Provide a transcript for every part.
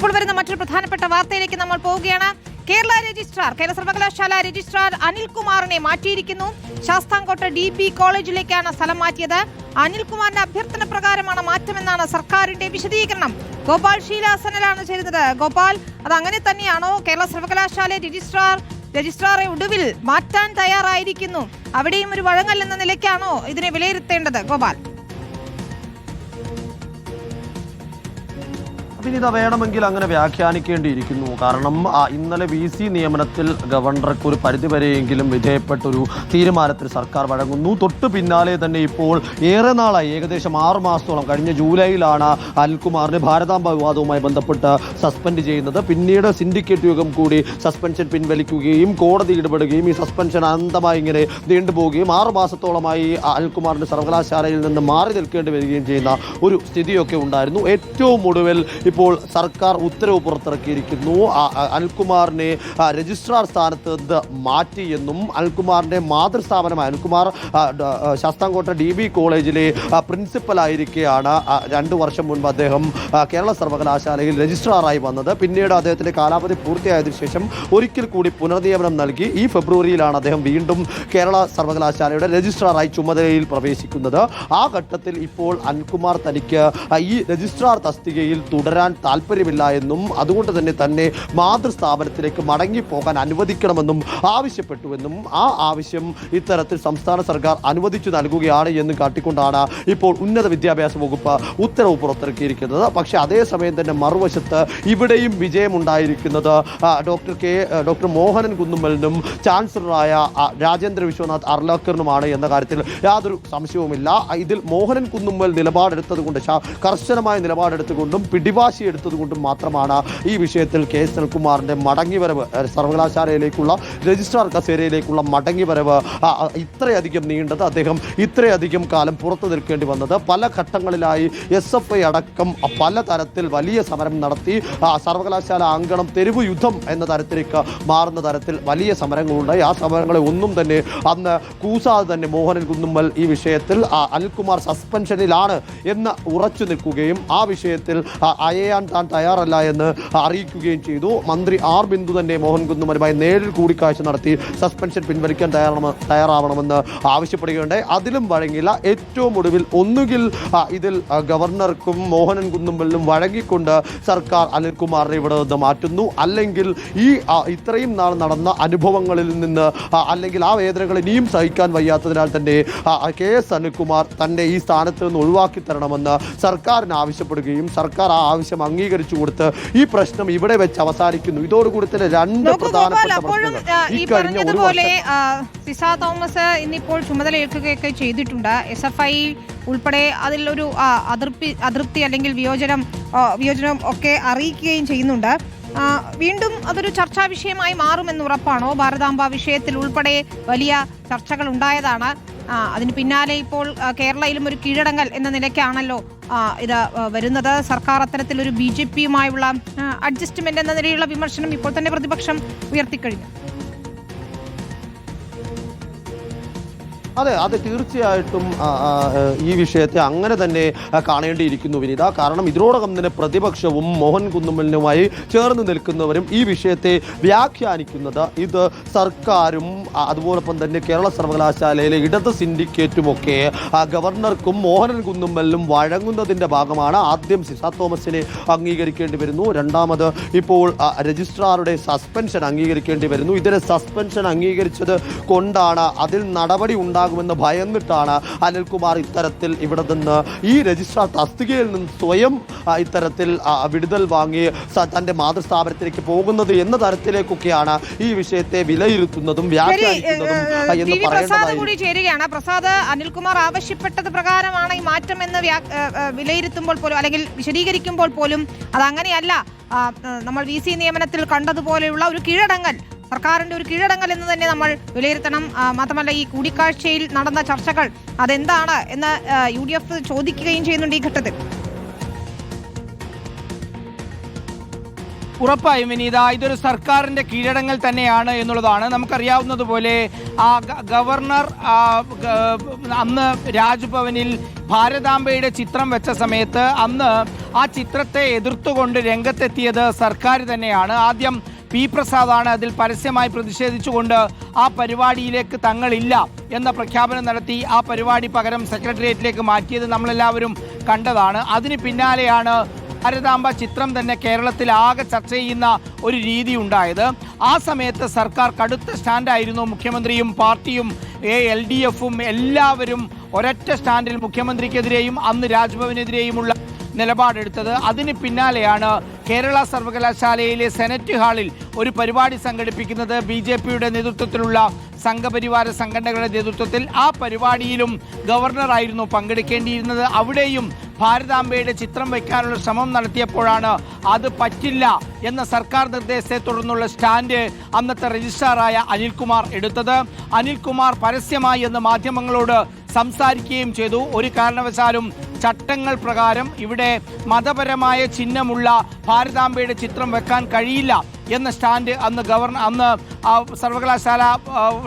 ഇപ്പോൾ വരുന്ന മറ്റൊരു പ്രധാനപ്പെട്ട വാർത്തയിലേക്ക് നമ്മൾ പോവുകയാണ്. കേരള സർവകലാശാല രജിസ്ട്രാർ അനിൽകുമാറിനെ മാറ്റിയിരിക്കുന്നു. ശാസ്താംകോട്ട DB കോളേജിലേക്കാണ് സ്ഥലം മാറ്റിയത്. അനിൽകുമാറിന്റെ അഭ്യർത്ഥന പ്രകാരമാണ് മാറ്റമെന്നാണ് സർക്കാരിന്റെ വിശദീകരണം. ഗോപാൽ ശീലാസനലാണ് ചേരുന്നത്. ഗോപാൽ, അത് അങ്ങനെ തന്നെയാണോ? കേരള സർവകലാശാല രജിസ്ട്രാറെ ഒടുവിൽ മാറ്റാൻ തയ്യാറായിരിക്കുന്നു. അവിടെയും ഒരു വഴങ്ങൽ എന്ന നിലയ്ക്കാണോ ഇതിനെ വിലയിരുത്തേണ്ടത്? ഗോപാൽ, വിനീത, വേണമെങ്കിൽ അങ്ങനെ വ്യാഖ്യാനിക്കേണ്ടിയിരിക്കുന്നു. കാരണം ഇന്നലെ VC നിയമനത്തിൽ ഗവർണർക്ക് ഒരു പരിധിവരെയെങ്കിലും വിധേയപ്പെട്ടൊരു തീരുമാനത്തിൽ സർക്കാർ വഴങ്ങുന്നു. തൊട്ട് പിന്നാലെ തന്നെ ഇപ്പോൾ ഏറെ നാളായി, ഏകദേശം 6 മാസത്തോളം, കഴിഞ്ഞ ജൂലൈയിലാണ് അനിൽകുമാറിനെ ഭാരതാംബ വിവാദവുമായി ബന്ധപ്പെട്ട് സസ്പെൻഡ് ചെയ്യുന്നത്. പിന്നീട് സിൻഡിക്കേറ്റ് യോഗം കൂടി സസ്പെൻഷൻ പിൻവലിക്കുകയും കോടതി ഇടപെടുകയും ഈ സസ്പെൻഷൻ അനന്തമായി ഇങ്ങനെ നീണ്ടുപോവുകയും 6 മാസത്തോളമായി അനിൽകുമാറിന്റെ സർവകലാശാലയിൽ നിന്ന് മാറി നിൽക്കേണ്ടി വരികയും ചെയ്യുന്ന ഒരു സ്ഥിതിയൊക്കെ ഉണ്ടായിരുന്നു. ഏറ്റവും ഒടുവിൽ ഇപ്പോൾ സർക്കാർ ഉത്തരവ് പുറത്തിറക്കിയിരിക്കുന്നു. അനിൽകുമാറിനെ രജിസ്ട്രാർ സ്ഥാനത്ത് നിന്ന് മാറ്റിയെന്നും അനിൽകുമാറിന്റെ മാതൃസ്ഥാപനമായ അനിൽകുമാർ ശാസ്താംകോട്ട DB കോളേജിലെ പ്രിൻസിപ്പലായിരിക്കെയാണ് 2 വർഷം മുൻപ് അദ്ദേഹം കേരള സർവകലാശാലയിൽ രജിസ്ട്രാറായി വന്നത്. പിന്നീട് അദ്ദേഹത്തിന്റെ കാലാവധി പൂർത്തിയായതിനു ശേഷം ഒരിക്കൽ കൂടി പുനർനിയമനം നൽകി. ഈ ഫെബ്രുവരിയിലാണ് അദ്ദേഹം വീണ്ടും കേരള സർവകലാശാലയുടെ രജിസ്ട്രാറായി ചുമതലയിൽ പ്രവേശിക്കുന്നത്. ആ ഘട്ടത്തിൽ ഇപ്പോൾ അനിൽകുമാർ തനിക്ക് ഈ രജിസ്ട്രാർ തസ്തികയിൽ തുടരാൻ താല്പര്യമില്ല എന്നും അതുകൊണ്ട് തന്നെ മാതൃസ്ഥാപനത്തിലേക്ക് മടങ്ങിപ്പോകാൻ അനുവദിക്കണമെന്നും ആവശ്യപ്പെട്ടുവെന്നും ആ ആവശ്യം ഇത്തരത്തിൽ സംസ്ഥാന സർക്കാർ അനുവദിച്ചു നൽകുകയാണ് എന്ന് കാട്ടിക്കൊണ്ടാണ് ഇപ്പോൾ ഉന്നത വിദ്യാഭ്യാസ വകുപ്പ് ഉത്തരവ് പുറത്തിറക്കിയിരിക്കുന്നത്. പക്ഷേ അതേസമയം തന്നെ മറുവശത്ത് ഇവിടെയും വിജയമുണ്ടായിരിക്കുന്നത് ഡോക്ടർ മോഹനൻ കുന്നുമ്മലിനും ചാൻസലറായ രാജേന്ദ്ര വിശ്വനാഥ് അർലാക്കറിനുമാണ് എന്ന കാര്യത്തിൽ യാതൊരു സംശയവുമില്ല. ഇതിൽ മോഹനൻ കുന്നുമ്മൽ നിലപാടെടുത്തതുകൊണ്ട്, കർശനമായ നിലപാടെടുത്തുകൊണ്ടും പിടിവാശി എടുത്തതുകൊണ്ടും മാത്രമാണ് ഈ വിഷയത്തിൽ KS അനിൽകുമാറിന്റെ മടങ്ങിവരവ്, സർവകലാശാലയിലേക്കുള്ള രജിസ്ട്രാർ കസേരയിലേക്കുള്ള മടങ്ങിവരവ് ഇത്രയധികം നീണ്ടത്, അദ്ദേഹം ഇത്രയധികം കാലം പുറത്തു നിൽക്കേണ്ടി വന്നത്. പല ഘട്ടങ്ങളിലായി SFI അടക്കം പലതരത്തിൽ വലിയ സമരം നടത്തി. സർവകലാശാല അങ്കണം തെരുവ് യുദ്ധം എന്ന തരത്തിലേക്ക് മാറുന്ന തരത്തിൽ വലിയ സമരങ്ങളുണ്ടായി. ആ സമരങ്ങളെ ഒന്നും തന്നെ അന്ന് കൂസാതെ തന്നെ മോഹനൻ കുന്നുമ്മൽ ഈ വിഷയത്തിൽ അനിൽകുമാർ സസ്പെൻഷനിലാണ് എന്ന് ഉറച്ചു നിൽക്കുകയും ആ വിഷയത്തിൽ അയയാൻ താൻ തയ്യാറല്ല എന്ന് അറിയിക്കുകയും ചെയ്തു. മന്ത്രി R ബിന്ദു തന്നെ മോഹൻ കുന്നുമ്മലുമായി നേരിൽ കൂടിക്കാഴ്ച നടത്തി സസ്പെൻഷൻ പിൻവലിക്കാൻ തയ്യാറാവണമെന്ന് ആവശ്യപ്പെടുകയുണ്ടായി. അതിലും വഴങ്ങില്ല. ഏറ്റവും ഒടുവിൽ ഒന്നുകിൽ ഇതിൽ ഗവർണർക്കും മോഹനൻ കുന്നുമ്മലിനും വഴങ്ങിക്കൊണ്ട് സർക്കാർ അനിൽകുമാറിനെ ഇവിടെ നിന്ന് മാറ്റുന്നു, അല്ലെങ്കിൽ ഈ ഇത്രയും നാൾ നടന്ന അനുഭവങ്ങളിൽ നിന്ന് അല്ലെങ്കിൽ ആ വേദനകൾ ഇനിയും സഹിക്കാൻ വയ്യാത്തതിനാൽ തന്നെ KS അനിൽകുമാർ തന്നെ ഈ സ്ഥാനത്ത് നിന്ന് ഒഴിവാക്കി തരണമെന്ന് സർക്കാരിന് ആവശ്യപ്പെടുകയും സർക്കാർ ആ ആവശ്യം അംഗീകരിച്ചു കൊടുത്ത് ഈ പ്രശ്നം ഇവിടെ വെച്ച് അവസാനിക്കുന്നു. ഇതോടുകൂടി തന്നെ 2 പ്രധാനപ്പെട്ട സിസ തോമസ് ഇന്നിപ്പോൾ ചുമതലയേൽക്കുകയൊക്കെ ചെയ്തിട്ടുണ്ട്. SFI ഉൾപ്പെടെ അതിലൊരു അതൃപ്തി അല്ലെങ്കിൽ വിയോജനം ഒക്കെ അറിയിക്കുകയും ചെയ്യുന്നുണ്ട്. വീണ്ടും അതൊരു ചർച്ചാ വിഷയമായി മാറുമെന്ന് ഉറപ്പാണോ? ഭാരതാംബ വിഷയത്തിൽ ഉൾപ്പെടെ വലിയ ചർച്ചകൾ ഉണ്ടായതാണ്. അതിന് പിന്നാലെ ഇപ്പോൾ കേരളയിലും ഒരു കീഴടങ്ങൽ എന്ന നിലയ്ക്കാണല്ലോ ഇത് വരുന്നത്. സർക്കാർ അത്തരത്തിലൊരു BJPയുമായുള്ള അഡ്ജസ്റ്റ്മെന്റ് എന്ന നിലയിലുള്ള വിമർശനം ഇപ്പോൾ തന്നെ പ്രതിപക്ഷം ഉയർത്തിക്കഴിഞ്ഞു. അതെ, തീർച്ചയായിട്ടും ഈ വിഷയത്തെ അങ്ങനെ തന്നെ കാണേണ്ടിയിരിക്കുന്നു വിനീത. കാരണം ഇതിനോടകം തന്നെ പ്രതിപക്ഷവും മോഹൻ കുന്നുമ്മലിനുമായി ചേർന്ന് നിൽക്കുന്നവരും ഈ വിഷയത്തെ വ്യാഖ്യാനിക്കുന്നത് ഇത് സർക്കാരും അതുപോലൊപ്പം തന്നെ കേരള സർവകലാശാലയിലെ ഇടത് സിൻഡിക്കേറ്റുമൊക്കെ ഗവർണർക്കും മോഹനൻ കുന്നുമ്മലിനും വഴങ്ങുന്നതിൻ്റെ ഭാഗമാണ്. ആദ്യം സിസ തോമസിനെ അംഗീകരിക്കേണ്ടി വരുന്നു, രണ്ടാമത് ഇപ്പോൾ രജിസ്ട്രാറുടെ സസ്പെൻഷൻ അംഗീകരിക്കേണ്ടി വരുന്നു. ഇതിനെ സസ്പെൻഷൻ അംഗീകരിച്ചത് കൊണ്ടാണ് അതിൽ നടപടി ഉണ്ടാകുമെന്ന് ഭയന്നിട്ടാണ് അനിൽകുമാർ ഇത്തരത്തിൽ ഇവിടെ നിന്ന് ഈ രജിസ്ട്രാർ തസ്തികയിൽ നിന്ന് സ്വയം ഇത്തരത്തിൽ വിടുതൽ വാങ്ങി തന്റെ മാതൃസ്ഥാപനത്തിലേക്ക് പോകുന്നത് എന്ന തരത്തിലേക്കൊക്കെയാണ് ഈ വിഷയത്തെ വിലയിരുത്തുന്നതും വ്യാഖ്യാനിക്കുന്നതും എന്ന് പറയുന്നത്. പ്രസാദ്, അനിൽകുമാർ ആവശ്യപ്പെട്ടത് പ്രകാരമാണ് ഈ മാറ്റം എന്ന് വിലയിരുത്തുമ്പോൾ പോലും അല്ലെങ്കിൽ വിശദീകരിക്കുമ്പോൾ പോലും അതങ്ങനെയല്ല. നമ്മൾ VC നിയമനത്തിൽ കണ്ടതുപോലെയുള്ള ഒരു കീഴടങ്ങൽ, സർക്കാരിന്റെ ഒരു കീഴടങ്ങൽ എന്ന് തന്നെ നമ്മൾ വിലയിരുത്തണം. മാത്രമല്ല ഈ കൂടിക്കാഴ്ചയിൽ നടന്ന ചർച്ചകൾ അതെന്താണ് എന്ന് UDF ചോദിക്കുകയും ചെയ്യുന്നുണ്ട് ഈ ഘട്ടത്തിൽ. ഉറപ്പായും വിനീത, ഇതൊരു സർക്കാരിന്റെ കീഴടങ്ങൽ തന്നെയാണ് എന്നുള്ളതാണ്. നമുക്കറിയാവുന്നതുപോലെ ഗവർണർ അന്ന് രാജ്ഭവനിൽ ഭാരതാംബയുടെ ചിത്രം വെച്ച സമയത്ത് അന്ന് ആ ചിത്രത്തെ എതിർത്തുകൊണ്ട് രംഗത്തെത്തിയത് സർക്കാർ തന്നെയാണ്. ആദ്യം പി പ്രസാദാണ് അതിൽ പരസ്യമായി പ്രതിഷേധിച്ചുകൊണ്ട് ആ പരിപാടിയിലേക്ക് തങ്ങളില്ല എന്ന പ്രഖ്യാപനം നടത്തി ആ പരിപാടി പകരം സെക്രട്ടേറിയറ്റിലേക്ക് മാറ്റിയത് നമ്മളെല്ലാവരും കണ്ടതാണ്. അതിന് പിന്നാലെയാണ് ഭാരതാംബ ചിത്രം തന്നെ കേരളത്തിൽ ആകെ ചർച്ച ചെയ്യുന്ന ഒരു രീതി ഉണ്ടായത്. ആ സമയത്ത് സർക്കാർ കടുത്ത സ്റ്റാൻഡായിരുന്നു. മുഖ്യമന്ത്രിയും പാർട്ടിയും LDFും എല്ലാവരും ഒരൊറ്റ സ്റ്റാൻഡിൽ മുഖ്യമന്ത്രിക്കെതിരെയും അന്ന് രാജ്ഭവനെതിരെയുമുള്ള നിലപാടെടുത്തത്. അതിന് പിന്നാലെയാണ് കേരള സർവകലാശാലയിലെ സെനറ്റ് ഹാളിൽ ഒരു പരിപാടി സംഘടിപ്പിക്കുന്നത്. BJPയുടെ നേതൃത്വത്തിലുള്ള സംഘപരിവാര സംഘടനകളുടെ നേതൃത്വത്തിൽ. ആ പരിപാടിയിലും ഗവർണറായിരുന്നു പങ്കെടുക്കേണ്ടിയിരുന്നത്. അവിടെയും ഭാരതാംബയുടെ ചിത്രം വയ്ക്കാനുള്ള ശ്രമം നടത്തിയപ്പോഴാണ് അത് പറ്റില്ല എന്ന സർക്കാർ നിർദ്ദേശത്തെ തുടർന്നുള്ള സ്റ്റാൻഡ് അന്നത്തെ രജിസ്ട്രാറായ അനിൽകുമാർ എടുത്തത്. അനിൽകുമാർ പരസ്യമായി എന്ന് മാധ്യമങ്ങളോട് സംസാരിക്കുകയും ചെയ്തു. ഒരു കാരണവശാലും ചട്ടങ്ങൾ പ്രകാരം ഇവിടെ മതപരമായ ചിഹ്നമുള്ള ഭാരതാംബയുടെ ചിത്രം വെക്കാൻ കഴിയില്ല എന്ന സ്റ്റാൻഡ് അന്ന് സർവകലാശാല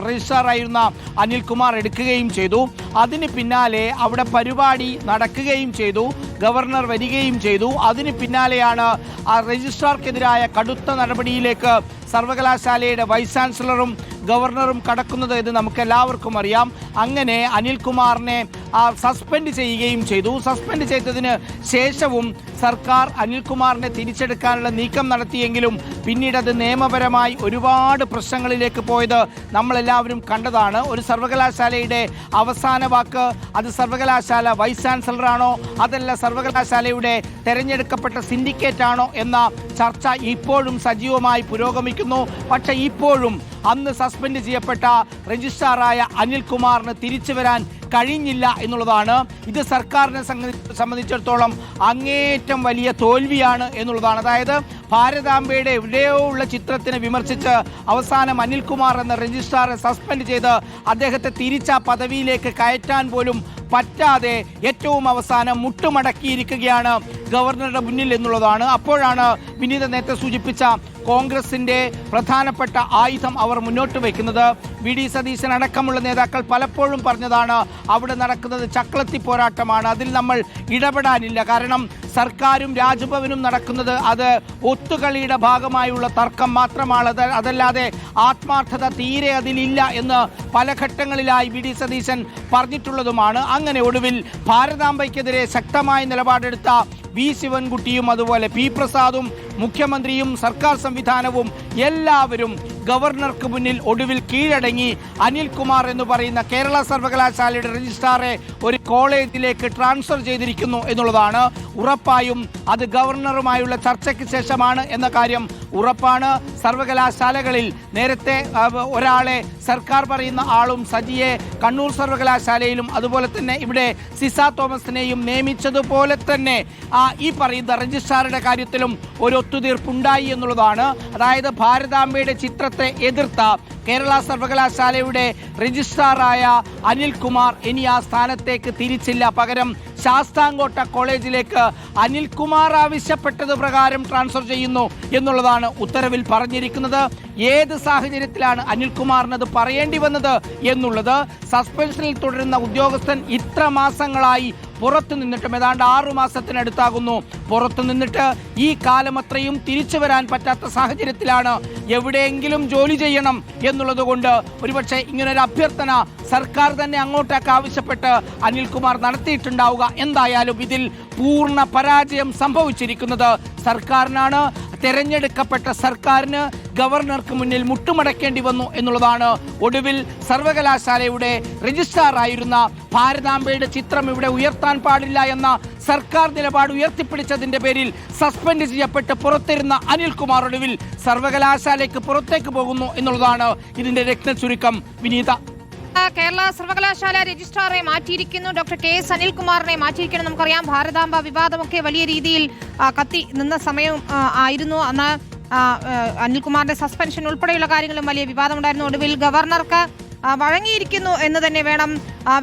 രജിസ്ട്രാറായിരുന്ന അനിൽകുമാർ എടുക്കുകയും ചെയ്തു. അതിന് പിന്നാലെ അവിടെ പരിപാടി നടക്കുകയും ചെയ്തു. ഗവർണർ വരികയും ചെയ്തു. അതിന് പിന്നാലെയാണ് ആ രജിസ്ട്രാർക്കെതിരായ കടുത്ത നടപടിയിലേക്ക് സർവകലാശാലയുടെ വൈസ് ചാൻസലറും ഗവർണറും കടക്കുന്നത് എന്ന് നമുക്ക് എല്ലാവർക്കും അറിയാം. അങ്ങനെ അനിൽകുമാറിനെ സസ്പെൻഡ് ചെയ്യുകയും ചെയ്തു. സസ്പെൻഡ് ചെയ്തതിന് ശേഷവും സർക്കാർ അനിൽകുമാറിനെ തിരിച്ചെടുക്കാനുള്ള നീക്കം നടത്തിയെങ്കിലും പിന്നീട് അത് നിയമപരമായി ഒരുപാട് പ്രശ്നങ്ങളിലേക്ക് പോയത് നമ്മളെല്ലാവരും കണ്ടതാണ്. ഒരു സർവകലാശാലയുടെ അവസാന വാക്ക് അത് സർവകലാശാല വൈസ് ചാൻസലറാണോ അതല്ല സർവകലാശാലയുടെ തെരഞ്ഞെടുക്കപ്പെട്ട സിൻഡിക്കേറ്റ് ആണോ എന്ന ചർച്ച ഇപ്പോഴും സജീവമായി പുരോഗമിക്കുന്നു. പക്ഷേ ഇപ്പോഴും അന്ന് സസ്പെൻഡ് ചെയ്യപ്പെട്ട രജിസ്ട്രാറായ അനിൽകുമാറിന് തിരിച്ചു വരാൻ കഴിഞ്ഞില്ല എന്നുള്ളതാണ്. ഇത് സർക്കാരിനെ സംബന്ധിച്ചിടത്തോളം അങ്ങേയറ്റം വലിയ തോൽവിയാണ് എന്നുള്ളതാണ്. അതായത് ഭാരതാംബയുടെ എവിടെയോ ഉള്ള ചിത്രത്തിനെ വിമർശിച്ച് അവസാനം അനിൽകുമാർ എന്ന രജിസ്ട്രാറെ സസ്പെൻഡ് ചെയ്ത് അദ്ദേഹത്തെ തിരിച്ച പദവിയിലേക്ക് കയറ്റാൻ പോലും പറ്റാതെ ഏറ്റവും അവസാനം മുട്ടുമടക്കിയിരിക്കുകയാണ് ഗവർണറുടെ മുന്നിൽ എന്നുള്ളതാണ്. അപ്പോഴാണ് വിനീത നേരത്തെ സൂചിപ്പിച്ച കോൺഗ്രസിന്റെ പ്രധാനപ്പെട്ട ആയുധം അവർ മുന്നോട്ട് വയ്ക്കുന്നത്. VD സതീശൻ അടക്കമുള്ള നേതാക്കൾ പലപ്പോഴും പറഞ്ഞതാണ് അവിടെ നടക്കുന്നത് ചക്രത്തി പോരാട്ടമാണ്, അതിൽ നമ്മൾ ഇടപെടാനില്ല. കാരണം സർക്കാരും രാജ്ഭവനും നടക്കുന്നത് അത് ഒത്തുകളിയുടെ ഭാഗമായുള്ള തർക്കം മാത്രമാണ്, അതല്ലാതെ ആത്മാർത്ഥത തീരെ അതിലില്ല എന്ന് പല ഘട്ടങ്ങളിലായി VD സതീശൻ പറഞ്ഞിട്ടുള്ളതുമാണ്. അങ്ങനെ ഒടുവിൽ ഭാരതാംബയ്ക്കെതിരെ ശക്തമായ നിലപാടെടുത്ത V ശിവൻകുട്ടിയും അതുപോലെ P പ്രസാദും മുഖ്യമന്ത്രിയും സർക്കാർ സംവിധാനവും എല്ലാവരും ഗവർണർക്ക് മുന്നിൽ ഒടുവിൽ കീഴടങ്ങി അനിൽകുമാർ എന്ന് പറയുന്ന കേരള സർവകലാശാലയുടെ രജിസ്ട്രാറെ ഒരു കോളേജിലേക്ക് ട്രാൻസ്ഫർ ചെയ്തിരിക്കുന്നു എന്നുള്ളതാണ്. ഉറപ്പായും അത് ഗവർണറുമായുള്ള ചർച്ചയ്ക്ക് ശേഷമാണ് എന്ന കാര്യം ഉറപ്പാണ്. സർവകലാശാലകളിൽ നേരത്തെ ഒരാളെ സർക്കാർ പറയുന്ന ആളും സജിയെ കണ്ണൂർ സർവകലാശാലയിലും അതുപോലെ തന്നെ ഇവിടെ സിസ തോമസിനെയും നിയമിച്ചതുപോലെ തന്നെ ഈ പറയുന്ന രജിസ്ട്രാറുടെ കാര്യത്തിലും ഒരു ഒത്തുതീർപ്പുണ്ടായി എന്നുള്ളതാണ്. അതായത് ഭാരതാംബയുടെ ചിത്രത്തെ എതിർത്ത കേരള സർവകലാശാലയുടെ രജിസ്ട്രാറായ അനിൽകുമാർ ഇനി ആ സ്ഥാനത്തേക്ക് തിരിച്ചില്ല. പകരം ശാസ്താംകോട്ട കോളേജിലേക്ക് അനിൽകുമാർ ആവശ്യപ്പെട്ടത് പ്രകാരം ട്രാൻസ്ഫർ ചെയ്യുന്നു എന്നുള്ളതാണ് ഉത്തരവിൽ പറഞ്ഞിരിക്കുന്നത്. ഏത് സാഹചര്യത്തിലാണ് അനിൽകുമാറിനത് പറയേണ്ടി വന്നത് എന്നുള്ളത് സസ്പെൻഷനിൽ തുടരുന്ന ഉദ്യോഗസ്ഥൻ ഇത്ര മാസങ്ങളായി പുറത്തു നിന്നിട്ടും ഏതാണ്ട് 6 മാസത്തിനടുത്താകുന്നു പുറത്തു നിന്നിട്ട് ഈ കാലം അത്രയും തിരിച്ചു വരാൻ പറ്റാത്ത സാഹചര്യത്തിലാണ് എവിടെയെങ്കിലും ജോലി ചെയ്യണം എന്നുള്ളത് കൊണ്ട് ഒരുപക്ഷെ ഇങ്ങനൊരു അഭ്യർത്ഥന സർക്കാർ തന്നെ അങ്ങോട്ടേക്ക് ആവശ്യപ്പെട്ട് അനിൽകുമാർ നടത്തിയിട്ടുണ്ടാവുക. എന്തായാലും ഇതിൽ പൂർണ്ണ പരാജയം സംഭവിച്ചിരിക്കുന്നത് സർക്കാരിനാണ്. തെരഞ്ഞെടുക്കപ്പെട്ട സർക്കാരിന് ഗവർണർക്ക് മുന്നിൽ മുട്ടുമടക്കേണ്ടി വന്നു എന്നുള്ളതാണ്. ഒടുവിൽ സർവകലാശാലയുടെ രജിസ്ട്രാറായിരുന്ന ഭാരതാംബയുടെ ചിത്രം ഇവിടെ ഉയർത്താൻ പാടില്ല എന്ന സർക്കാർ നിലപാട് ഉയർത്തിപ്പിടിച്ചതിന്റെ പേരിൽ സസ്പെൻഡ് ചെയ്യപ്പെട്ട് പുറത്തിരുന്ന അനിൽകുമാർ ഒടുവിൽ സർവകലാശാലയ്ക്ക് പുറത്തേക്ക് പോകുന്നു എന്നുള്ളതാണ് ഇതിന്റെ രത്നച്ചുരുക്കം. വിനീത, കേരള സർവകലാശാല രജിസ്ട്രാറെ മാറ്റിയിരിക്കുന്നു. Doctor KS അനിൽകുമാറിനെ മാറ്റിയിരിക്കണം. നമുക്കറിയാം ഭാരതാംബ വിവാദമൊക്കെ വലിയ രീതിയിൽ കത്തി നിന്ന സമയം ആയിരുന്നു. അന്ന് അനിൽകുമാറിന്റെ സസ്പെൻഷൻ ഉൾപ്പെടെയുള്ള കാര്യങ്ങളും വലിയ വിവാദമുണ്ടായിരുന്നു. ഒടുവിൽ ഗവർണർക്ക് വഴങ്ങിയിരിക്കുന്നു എന്ന് തന്നെ വേണം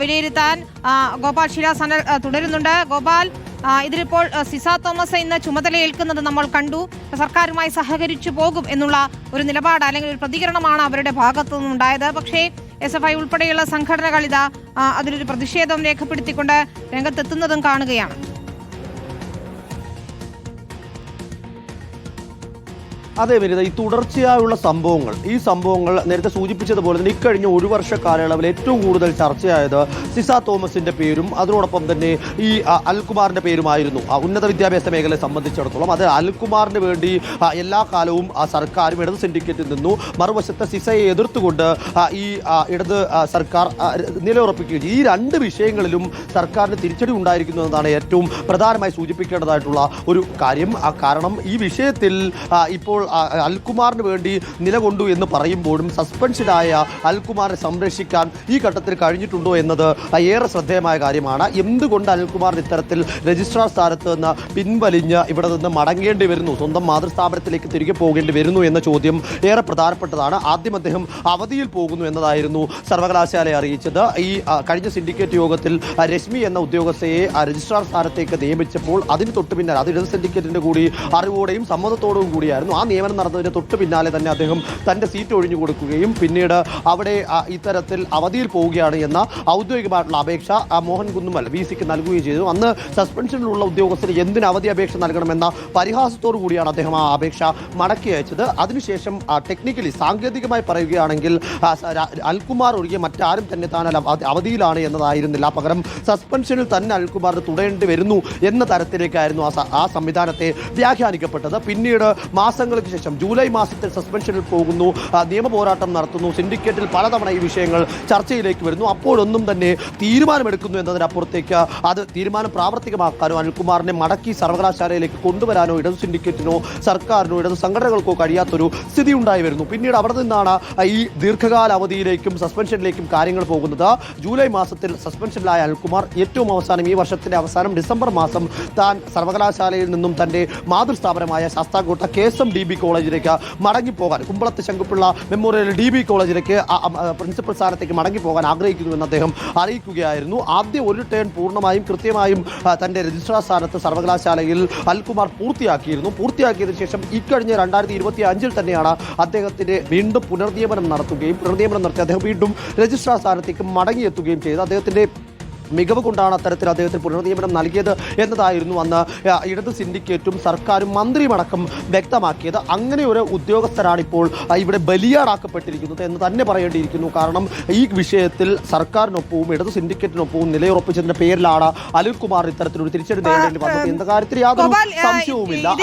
വിലയിരുത്താൻ. ഗോപാൽ ശിലാസനൽ തുടരുന്നുണ്ട്. ഗോപാൽ, ഇതിലിപ്പോൾ സിസ തോമസ് ഇന്ന് ചുമതലയേൽക്കുന്നത് നമ്മൾ കണ്ടു. സർക്കാരുമായി സഹകരിച്ചു പോകും എന്നുള്ള ഒരു നിലപാട് അല്ലെങ്കിൽ ഒരു പ്രതികരണമാണ് അവരുടെ ഭാഗത്തു നിന്നുണ്ടായത്. പക്ഷേ SFI ഉൾപ്പെടെയുള്ള സംഘടനകൾ ഇതാ അതിലൊരു പ്രതിഷേധം രേഖപ്പെടുത്തിക്കൊണ്ട് രംഗത്തെത്തുന്നതും കാണുകയാണ്. അതെ വിനിത, ഈ തുടർച്ചയായുള്ള ഈ സംഭവങ്ങൾ നേരത്തെ സൂചിപ്പിച്ചതുപോലെ തന്നെ ഇക്കഴിഞ്ഞ ഒരു വർഷ കാലയളവിൽ ഏറ്റവും കൂടുതൽ ചർച്ചയായത് സിസ തോമസിന്റെ പേരും അതോടൊപ്പം തന്നെ ഈ അൽകുമാറിന്റെ പേരുമായിരുന്നു. ഉന്നത വിദ്യാഭ്യാസ മേഖലയെ സംബന്ധിച്ചിടത്തോളം അത് അൽകുമാറിന് വേണ്ടി എല്ലാ കാലവും സർക്കാരും ഇടത് സിൻഡിക്കേറ്റിൽ നിന്നു, മറുവശത്തെ സിസയെ എതിർത്തുകൊണ്ട് ഈ ഇടത് സർക്കാർ നിലയുറപ്പിക്കുകയും ഈ രണ്ട് വിഷയങ്ങളിലും സർക്കാരിന് തിരിച്ചടി ഉണ്ടായിരിക്കുന്നു എന്നതാണ് ഏറ്റവും പ്രധാനമായി സൂചിപ്പിക്കേണ്ടതായിട്ടുള്ള ഒരു കാര്യം. കാരണം ഈ വിഷയത്തിൽ ഇപ്പോൾ അൽകുമാറിന് വേണ്ടി നിലകൊണ്ടു എന്ന് പറയുമ്പോഴും സസ്പെൻഷനായ അൽകുമാറിനെ സംരക്ഷിക്കാൻ ഈ ഘട്ടത്തിൽ കഴിഞ്ഞിട്ടുണ്ടോ എന്നത് ഏറെ ശ്രദ്ധേയമായ കാര്യമാണ്. എന്തുകൊണ്ട് അൽകുമാറിന് ഇത്തരത്തിൽ രജിസ്ട്രാർ സ്ഥാനത്ത് നിന്ന് പിൻവലിഞ്ഞ് ഇവിടെ നിന്ന് മടങ്ങേണ്ടി വരുന്നു, സ്വന്തം മാതൃസ്ഥാപനത്തിലേക്ക് തിരികെ പോകേണ്ടി വരുന്നു എന്ന ചോദ്യം ഏറെ പ്രധാനപ്പെട്ടതാണ്. ആദ്യം അദ്ദേഹം അവധിയിൽ പോകുന്നു എന്നതായിരുന്നു സർവകലാശാലയെ അറിയിച്ചത്. ഈ കഴിഞ്ഞ സിൻഡിക്കേറ്റ് യോഗത്തിൽ രശ്മി എന്ന ഉദ്യോഗസ്ഥയെ രജിസ്ട്രാർ സ്ഥാനത്തേക്ക് നിയമിച്ചപ്പോൾ അതിന് തൊട്ട് പിന്നാലെ അത് ഇടത് സിൻഡിക്കേറ്റിന്റെ കൂടി അറിവോടെയും സമ്മതത്തോടും കൂടിയായിരുന്നു. ആ നിയമനം നടന്നതിന് തൊട്ട് പിന്നാലെ തന്നെ അദ്ദേഹം തൻ്റെ സീറ്റ് ഒഴിഞ്ഞു കൊടുക്കുകയും പിന്നീട് അവിടെ ഇത്തരത്തിൽ അവധിയിൽ പോവുകയാണ് എന്ന ഔദ്യോഗികമായിട്ടുള്ള അപേക്ഷ മോഹൻ കുന്നുമൽ VC-ക്ക് നൽകുകയും ചെയ്തു. അന്ന് സസ്പെൻഷനിലുള്ള ഉദ്യോഗസ്ഥന് എന്തിന് അവധി അപേക്ഷ നൽകണമെന്ന പരിഹാസത്തോടു കൂടിയാണ് അദ്ദേഹം ആ അപേക്ഷ മടക്കി അയച്ചത്. അതിനുശേഷം ടെക്നിക്കലി സാങ്കേതികമായി പറയുകയാണെങ്കിൽ അൽകുമാർ ഒഴികെ മറ്റാരും തന്നെ താൻ അവധിയിലാണ് എന്നതായിരുന്നില്ല, പകരം സസ്പെൻഷനിൽ തന്നെ അൽകുമാറിന് തുടരേണ്ടി വരുന്നു എന്ന തരത്തിലേക്കായിരുന്നു ആ സംവിധാനത്തെ വ്യാഖ്യാനിക്കപ്പെട്ടത്. പിന്നീട് മാസങ്ങൾക്ക് ശേഷം ജൂലൈ മാസത്തിൽ സസ്പെൻഷനിൽ പോകുന്നു, നിയമ പോരാട്ടം നടത്തുന്നു, സിൻഡിക്കേറ്റിൽ പലതവണ ഈ വിഷയങ്ങൾ ചർച്ചയിലേക്ക് വരുന്നു. അപ്പോഴൊന്നും തന്നെ തീരുമാനമെടുക്കുന്നു എന്നതിനപ്പുറത്തേക്ക് അത് തീരുമാനം പ്രാവർത്തികമാക്കാനോ അനിൽകുമാറിനെ മടക്കി സർവകലാശാലയിലേക്ക് കൊണ്ടുവരാനോ ഇടതു സിൻഡിക്കേറ്റിനോ സർക്കാരിനോ ഇടതു സംഘടനകൾക്കോ കഴിയാത്തൊരു സ്ഥിതി ഉണ്ടായി വരുന്നു. പിന്നീട് അവിടെ നിന്നാണ് ഈ ദീർഘകാല അവധിയിലേക്കും സസ്പെൻഷനിലേക്കും കാര്യങ്ങൾ പോകുന്നത്. ജൂലൈ മാസത്തിൽ സസ്പെൻഷനിലായ അനിൽകുമാർ ഏറ്റവും അവസാനം ഈ വർഷത്തിന്റെ അവസാനം ഡിസംബർ മാസം താൻ സർവകലാശാലയിൽ നിന്നും തന്റെ മാതൃസ്ഥാപനമായ ശാസ്താംകോട്ട KSM-DB കോളേജിലേക്ക് മടങ്ങിപ്പോകാൻ, കുമ്പളത്ത് ശങ്കുപിള്ള മെമ്മോറിയൽ DB കോളേജിലേക്ക് പ്രിൻസിപ്പൽ സ്ഥാനത്തേക്ക് മടങ്ങിപ്പോകാൻ ആഗ്രഹിക്കുന്നുവെന്ന് അദ്ദേഹം അറിയിക്കുകയായിരുന്നു. ആദ്യം ഒരു ടേൺ പൂർണ്ണമായും കൃത്യമായും തന്റെ രജിസ്ട്രാർ സ്ഥാനത്ത് സർവകലാശാലയിൽ അൽകുമാർ പൂർത്തിയാക്കിയതിനു ശേഷം ഇക്കഴിഞ്ഞ 2025 തന്നെയാണ് അദ്ദേഹത്തിന്റെ വീണ്ടും പുനർനിയമനം നടത്തി അദ്ദേഹം വീണ്ടും രജിസ്ട്രാർ സ്ഥാനത്തേക്ക് മടങ്ങിയെത്തുകയും ചെയ്തത്. അദ്ദേഹത്തിന്റെ മികവ് കൊണ്ടാണ് അത്തരത്തിൽ അദ്ദേഹത്തിന് പുനർനിയമനം നൽകിയത് എന്നതായിരുന്നു അന്ന് ഇടത് സിൻഡിക്കേറ്റും സർക്കാരും മന്ത്രിയുമടക്കം വ്യക്തമാക്കിയത്. അങ്ങനെ ഒരു ഉദ്യോഗസ്ഥരാണ് ഇപ്പോൾ ഇവിടെ ബലിയാടാക്കപ്പെട്ടിരിക്കുന്നത് എന്ന് തന്നെ പറയേണ്ടിയിരിക്കുന്നു. കാരണം ഈ വിഷയത്തിൽ സർക്കാരിനൊപ്പവും ഇടത് സിൻഡിക്കേറ്റിനൊപ്പവും നിലയുറപ്പിച്ചതിന്റെ പേരിലാണ് അനിൽകുമാർ ഇത്തരത്തിലൊരു തിരിച്ചടി നേരിടേണ്ടി വന്നത് എന്ന കാര്യത്തിൽ യാതൊരു സംശയവുമില്ല.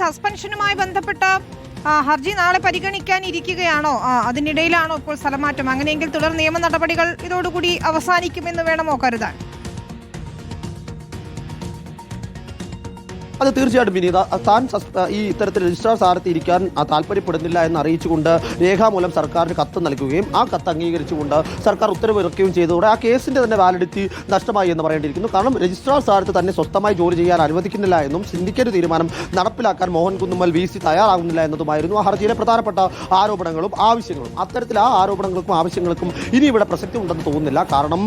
സസ്പെൻഷനുമായി ബന്ധപ്പെട്ട ഹർജി നാളെ പരിഗണിക്കാൻ ഇരിക്കുകയാണോ? അതിനിടയിലാണോ ഇപ്പോൾ സ്ഥലമാറ്റം? അങ്ങനെയെങ്കിൽ തുടർ നിയമ നടപടികൾ ഇതോടുകൂടി അവസാനിക്കുമെന്ന് വേണമോ കരുതാൻ? അത് തീർച്ചയായിട്ടും വിനീത, താൻ ഈ ഇത്തരത്തിൽ രജിസ്ട്രാർ സ്ഥാനത്ത് ഇരിക്കാൻ താല്പര്യപ്പെടുന്നില്ല എന്ന് അറിയിച്ചുകൊണ്ട് രേഖാമൂലം സർക്കാരിന് കത്ത് നൽകുകയും ആ കത്ത് അംഗീകരിച്ചുകൊണ്ട് സർക്കാർ ഉത്തരവിറക്കുകയും ചെയ്തതോടെ ആ കേസിന്റെ തന്നെ വാലിഡിറ്റി നഷ്ടമായി എന്ന് പറയേണ്ടിയിരിക്കുന്നു. കാരണം രജിസ്ട്രാർ സ്ഥാനത്ത് തന്നെ സ്വസ്ഥമായി ജോലി ചെയ്യാൻ അനുവദിക്കുന്നില്ല എന്നും സിൻഡിക്കേറ്റ് തീരുമാനം നടപ്പിലാക്കാൻ മോഹൻ കുന്നുമൽ VC തയ്യാറാകുന്നില്ല എന്നതുമായിരുന്നു ആ ഹർജിയിലെ പ്രധാനപ്പെട്ട ആരോപണങ്ങളും ആവശ്യങ്ങളും. അത്തരത്തിൽ ആ ആരോപണങ്ങൾക്കും ആവശ്യങ്ങൾക്കും ഇനി ഇവിടെ പ്രസക്തി ഉണ്ടെന്ന് തോന്നുന്നില്ല. കാരണം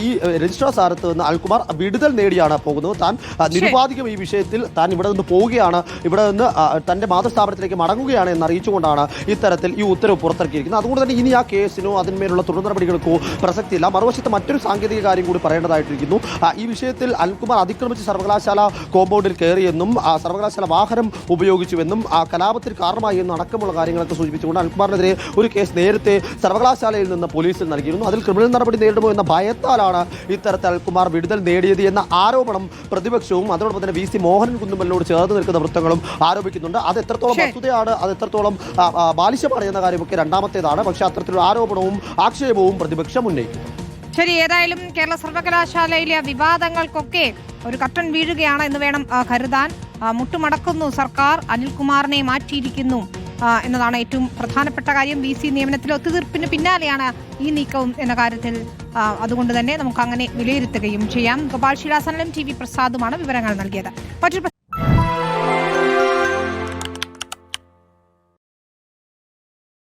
ഈ രജിസ്ട്രാർ സ്ഥാനത്ത് നിന്ന് അൽകുമാർ വിടുതൽ നേടിയാണ് പോകുന്നത്. താൻ നിരുപാധികം ഈ വിഷയത്തിൽ താൻ ഇവിടെ നിന്ന് പോവുകയാണ്, ഇവിടെ നിന്ന് തന്റെ മാതൃസ്ഥാപനത്തിലേക്ക് മടങ്ങുകയാണ് എന്ന് അറിയിച്ചുകൊണ്ടാണ് ഇത്തരത്തിൽ ഈ ഉത്തരവ് പുറത്തിറക്കിയിരിക്കുന്നത്. അതുകൊണ്ട് തന്നെ ഇനി ആ കേസിനോ അതിന്മേലുള്ള തുടർ നടപടികൾക്കോ പ്രസക്തിയില്ല. മറുവശത്ത് മറ്റൊരു സാങ്കേതിക കാര്യം കൂടി പറയേണ്ടതായിട്ടിരിക്കുന്നു. ഈ വിഷയത്തിൽ അനിൽകുമാർ അതിക്രമിച്ച് സർവകലാശാല കോമ്പൗണ്ടിൽ കയറിയെന്നും സർവകലാശാല വാഹനം ഉപയോഗിച്ചുവെന്നും കലാപത്തിന് കാരണമായി എന്നും അടക്കമുള്ള കാര്യങ്ങളൊക്കെ സൂചിപ്പിച്ചുകൊണ്ട് അനിൽകുമാറിനെതിരെ ഒരു കേസ് നേരത്തെ സർവകലാശാലയിൽ നിന്ന് പോലീസിൽ നൽകിയിരുന്നു. അതിൽ ക്രിമിനൽ നടപടി നേരിടുമോ എന്ന ഭയത്താലാണ് ഇത്തരത്തിൽ അനിൽകുമാർ വിടുതൽ നേടിയത് എന്ന ആരോപണം പ്രതിപക്ഷവും അതോടൊപ്പം തന്നെ VC മോഹൻ കുന്നുമലിനോട് ചേർന്ന് നിൽക്കുന്ന വൃത്തങ്ങളും ആരോപിക്കുന്നുണ്ട്. അത് എത്രത്തോളം വസ്തുതയാണ്, അത് എത്രത്തോളം ബാലിശമാണ് എന്ന കാര്യമൊക്കെ രണ്ടാമത്തേതാണ്. പക്ഷേ അത്തരത്തിലുള്ള ആരോപണവും ആക്ഷേപവും പ്രതിപക്ഷം ഉന്നയിക്കുന്നു. ശരി, ഏതായാലും കേരള സർവകലാശാലയിലെ വിവാദങ്ങൾക്കൊക്കെ ഒരു കട്ടൻ വീഴുകയാണ് എന്ന് വേണം കരുതാൻ. മുട്ടുമടക്കുന്നു സർക്കാർ, അനിൽകുമാറിനെ മാറ്റിയിരിക്കുന്നു എന്നതാണ് ഏറ്റവും പ്രധാനപ്പെട്ട കാര്യം. VC നിയമനത്തിലെ ഒത്തുതീർപ്പിന് പിന്നാലെയാണ് ഈ നീക്കവും എന്ന കാര്യത്തിൽ അതുകൊണ്ട് തന്നെ നമുക്ക് അങ്ങനെ വിലയിരുത്തുകയും ചെയ്യാം. ഗോപാൽ ശിലാസനലും TV പ്രസാദുമാണ് വിവരങ്ങൾ നൽകിയത്. മറ്റൊരു